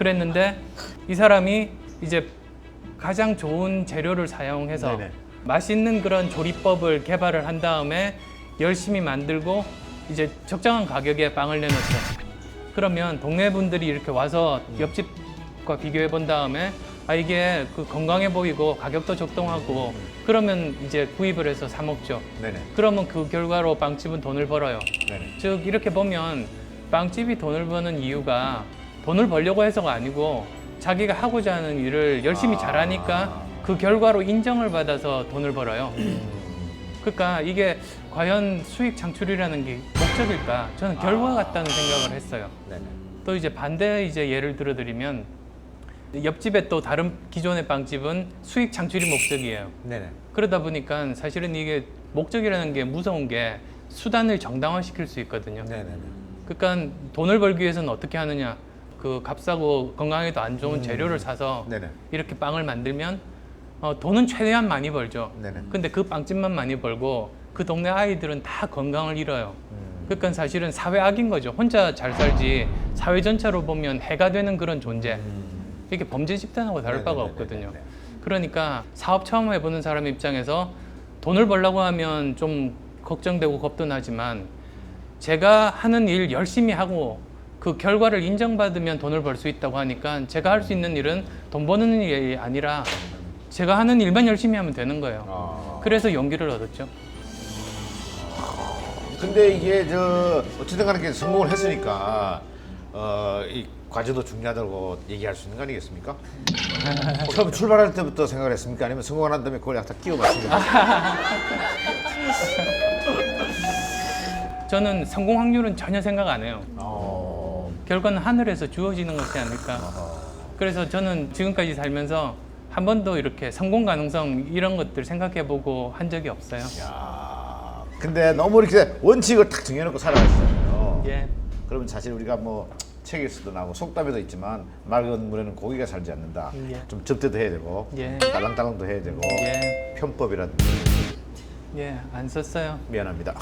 그랬는데 이 사람이 이제 가장 좋은 재료를 사용해서 네네. 맛있는 그런 조리법을 개발을 한 다음에 열심히 만들고 이제 적정한 가격에 빵을 내놓죠. 그러면 동네 분들이 이렇게 와서 옆집과 비교해 본 다음에 아 이게 그 건강해 보이고 가격도 적당하고 그러면 이제 구입을 해서 사 먹죠. 네네. 그러면 그 결과로 빵집은 돈을 벌어요. 네네. 즉 이렇게 보면 빵집이 돈을 버는 이유가 돈을 벌려고 해서가 아니고 자기가 하고자 하는 일을 열심히 잘하니까 그 결과로 인정을 받아서 돈을 벌어요. 그러니까 이게 과연 수익 창출이라는 게 목적일까? 저는 결과 같다는 생각을 했어요. 네네. 또 이제 반대 이제 예를 들어드리면 옆집에 또 다른 기존의 빵집은 수익 창출이 목적이에요. 네네. 그러다 보니까 사실은 이게 목적이라는 게 무서운 게 수단을 정당화시킬 수 있거든요. 네네네. 그러니까 돈을 벌기 위해서는 어떻게 하느냐? 그 값싸고 건강에도 안 좋은 재료를 사서 네네. 이렇게 빵을 만들면 돈은 최대한 많이 벌죠. 네네. 근데 그 빵집만 많이 벌고 그 동네 아이들은 다 건강을 잃어요. 그러니까 사실은 사회 악인 거죠. 혼자 잘 살지 사회 전체로 보면 해가 되는 그런 존재. 이게 범죄 집단하고 다를 바가 네네네네네. 없거든요. 그러니까 사업 처음 해보는 사람 입장에서 돈을 벌려고 하면 좀 걱정되고 겁도 나지만 제가 하는 일 열심히 하고 그 결과를 인정받으면 돈을 벌 수 있다고 하니까 제가 할 수 있는 일은 돈 버는 일이 아니라 제가 하는 일만 열심히 하면 되는 거예요. 그래서 용기를 얻었죠. 근데 이게 어쨌든 간에 성공을 했으니까 이 과제도 중요하다고 얘기할 수 있는 거 아니겠습니까? 처음 출발할 때부터 생각을 했습니까? 아니면 성공을 한 다음에 그걸 약간 끼워 맞습니까? 저는 성공 확률은 전혀 생각 안 해요. 결과는 하늘에서 주어지는 것이 아닐까. 그래서 저는 지금까지 살면서 한 번도 이렇게 성공 가능성 이런 것들 생각해보고 한 적이 없어요. 야, 근데 너무 이렇게 원칙을 딱 정해놓고 살아가시잖아요. 예. 그러면 사실 우리가 뭐 책에서도 나오고 속담에도 있지만 맑은 물에는 고기가 살지 않는다. 예. 좀 접대도 해야 되고 예. 딸랑딸랑도 해야 되고 예. 편법이라든지 예, 안 썼어요. 미안합니다.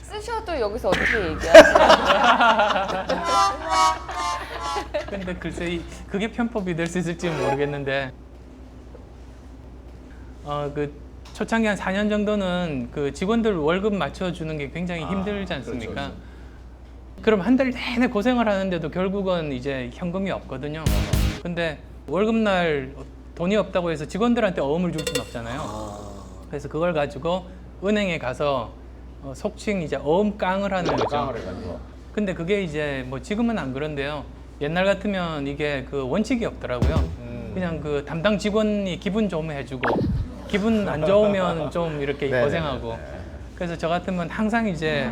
쓰셔도 여기서 어떻게 얘기하세요? 근데 글쎄 그게 편법이 될 수 있을지는 모르겠는데 그 초창기 한 4년 정도는 그 직원들 월급 맞춰주는 게 굉장히 힘들지 않습니까? 그렇죠. 그럼 한 달 내내 고생을 하는데도 결국은 이제 현금이 없거든요. 근데 월급날 돈이 없다고 해서 직원들한테 어음을 줄 수는 없잖아요. 그래서 그걸 가지고 은행에 가서 속칭 이제 어음깡을 하는 거죠. 깡을 해가지고. 근데 그게 이제 뭐 지금은 안 그런데요. 옛날 같으면 이게 그 원칙이 없더라고요. 그냥 그 담당 직원이 기분 좋으면 해주고 기분 안 좋으면 좀 이렇게 네네네네. 고생하고. 그래서 저 같으면 항상 이제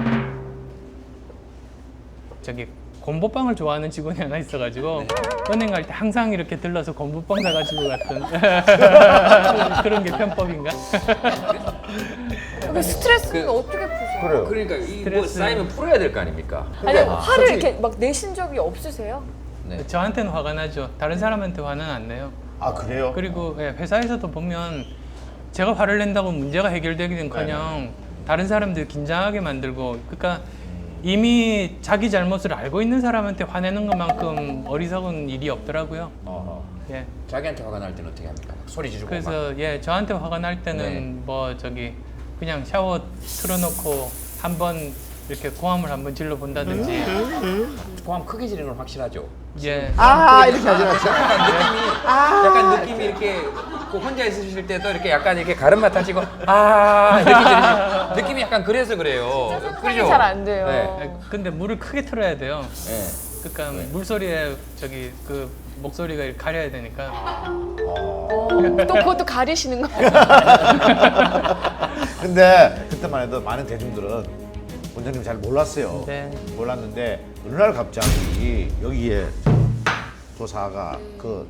저기 곰보빵을 좋아하는 직원이 하나 있어가지고 은행 갈 때 항상 이렇게 들러서 곰보빵 사가지고 갔던 그런 게 편법인가? 그 스트레스는 어떻게 푸세요? 그래요. 그러니까 이 뭐 스트레스. 쌓이면 풀어야 될 거 아닙니까? 아니 화를 이렇게 막 내신 적이 없으세요? 네. 저한테는 화가 나죠. 다른 사람한테 화는 안 내요. 아 그래요? 그리고 회사에서도 보면 제가 화를 낸다고 문제가 해결되기는커녕 다른 사람들 긴장하게 만들고 그러니까 이미 자기 잘못을 알고 있는 사람한테 화내는 것만큼 어리석은 일이 없더라고요. 예. 자기한테 화가 날 때는 어떻게 합니까? 소리 지르고 막. 그래서 예 저한테 화가 날 때는 네. 뭐 저기 그냥 샤워 틀어놓고 한번 이렇게 고함을 한번 질러 본다든지 포함 크게 지르는 건 확실하죠. 예. 이렇게 하지 않죠? 약간 느낌이 이렇게 그 혼자 있으실 때도 이렇게 약간 이렇게 가름맛 하시고 이렇게 지르시 느낌이 약간 그래서 그래요. 상상이 잘 안 돼요. 네. 예, 근데 물을 크게 틀어야 돼요. 네. 그러니까 물소리에 저기 그 목소리가 가려야 되니까. 또 그것도 가리시는 거예요? 근데 그때만 해도 많은 대중들은 원장님 잘 몰랐어요. 네. 몰랐는데 어느 날 갑자기 여기에 조사가 그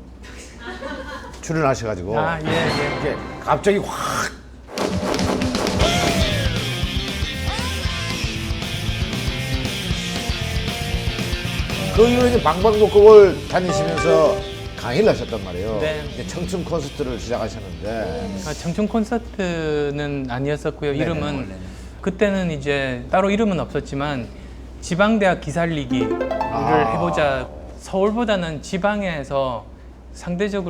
출연하셔가지고 아, 예, 예. 이렇게 갑자기 확 그 이후로 이제 방방곡곡을 다니시면서 강의를 하셨단 말이에요. 네. 이제 청춘 콘서트를 시작하셨는데 청춘 콘서트는 아니었었고요. 네네, 이름은 원래는. 그때는 이제 따로 이름은 없었지만 지방대학 기살리기를 해보자 서울보다는 지방에서 상대적으로